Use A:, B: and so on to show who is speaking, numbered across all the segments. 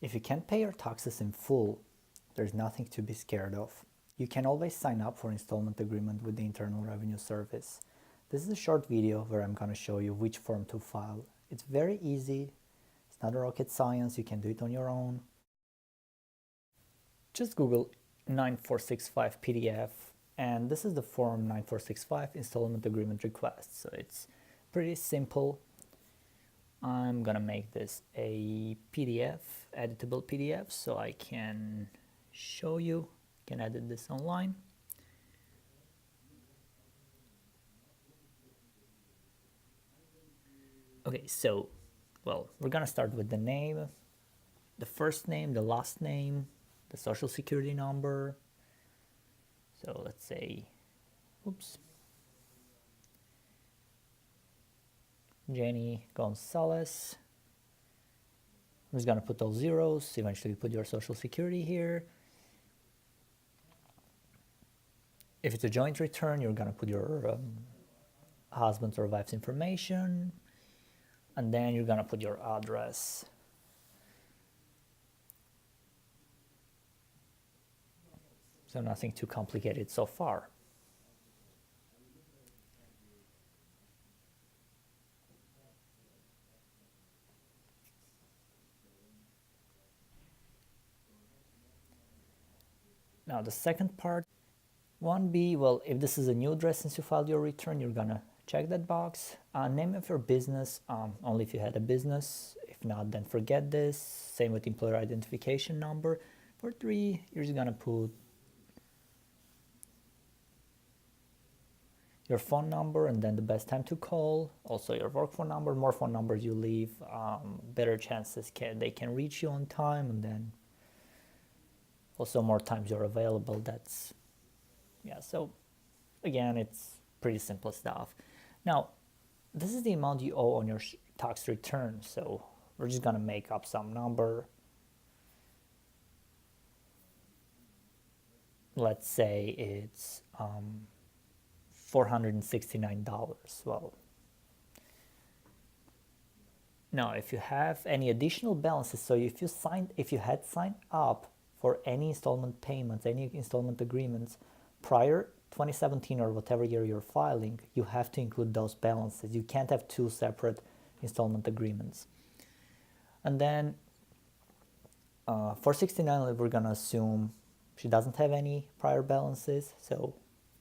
A: If you can't pay your taxes in full, there's nothing to be scared of. You can always sign up for installment agreement with the Internal Revenue Service. This is a short video where I'm going to show you which form to file. It's very easy. It's not rocket science. You can do it on your own. Just Google 9465 PDF, and this is the form 9465 installment agreement request. So it's pretty simple. I'm gonna make this a PDF, editable PDF, so I can show you, can edit this online. Okay, so, well, we're gonna start with the name, the first name, the last name, the social security number. So let's say, oops, Jenny Gonzalez. I'm just gonna put those zeros. Eventually put your social security here. If it's a joint return, you're gonna put your husband's or wife's information, and then you're gonna put your address. So nothing too complicated so far. Now the second part, 1B, well, if this is a new address since you filed your return, you're gonna check that box. Name of your business, only if you had a business. If not, then forget this. Same with employer identification number. For 3, you're just gonna put your phone number and then the best time to call. Also your work phone number. More phone numbers you leave, better chances they can reach you on time, and then also more times you're available. That's, yeah, so again, it's pretty simple stuff. Now, this is the amount you owe on your tax return. So we're just gonna make up some number. Let's say it's $469. Well, now if you have any additional balances, so if you had signed up for any installment payments, any installment agreements prior 2017 or whatever year you're filing, you have to include those balances. You can't have 2 separate installment agreements. And then for 69, we're gonna assume she doesn't have any prior balances, so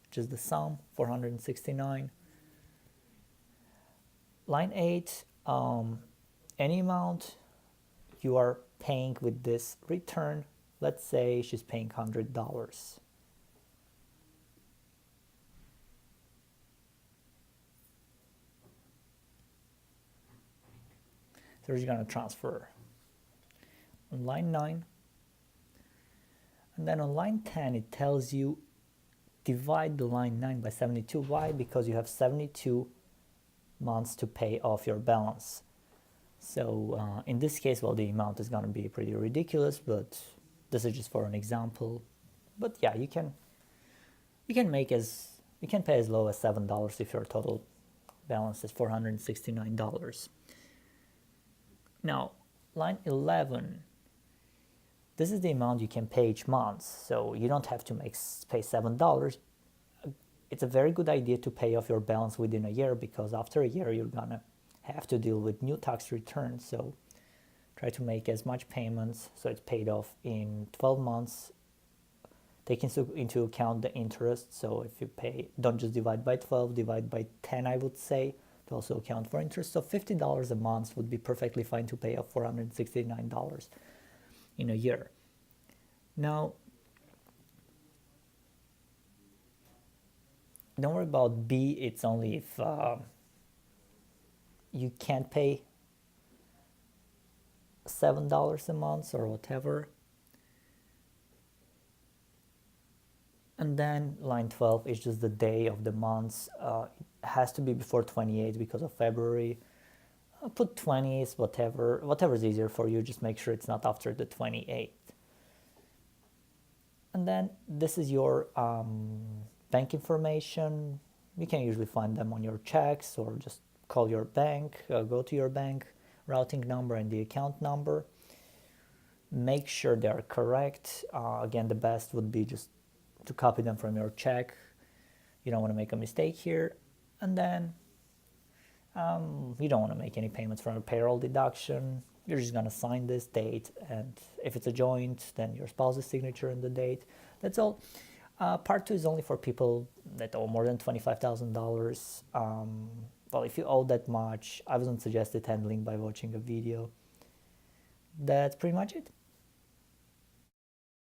A: just the sum, 469. Line 8, any amount you are paying with this return. Let's say she's paying $100. So we're just going to transfer on line 9. And then on line 10, it tells you divide the line 9 by 72. Why? Because you have 72 months to pay off your balance. So in this case, well, the amount is going to be pretty ridiculous, but this is just for an example. But yeah, you can pay as low as $7 if your total balance is $469. Now, line 11, this is the amount you can pay each month, so you don't have to pay $7. It's a very good idea to pay off your balance within a year, because after a year you're gonna have to deal with new tax returns. So try to make as much payments so it's paid off in 12 months. Take into account the interest. So if you pay, don't just divide by 12, divide by 10, I would say, to also account for interest. So $50 a month would be perfectly fine to pay off $469 in a year. Now, don't worry about B. It's only if you can't pay $7 a month or whatever. And then line 12 is just the day of the month. It has to be before 28 because of February. I'll put 20s, whatever's easier for you. Just make sure it's not after the 28th. And then this is your bank information. You can usually find them on your checks, or just call your bank, go to your bank routing number and the account number. Make sure they are correct. Again, the best would be just to copy them from your check. You don't want to make a mistake here. And then you don't want to make any payments from a payroll deduction. You're just going to sign this date, and if it's a joint, then your spouse's signature and the date. That's all. Part 2 is only for people that owe more than $25,000. Well, if you owe that much, I wouldn't suggest it handling by watching a video. That's pretty much it.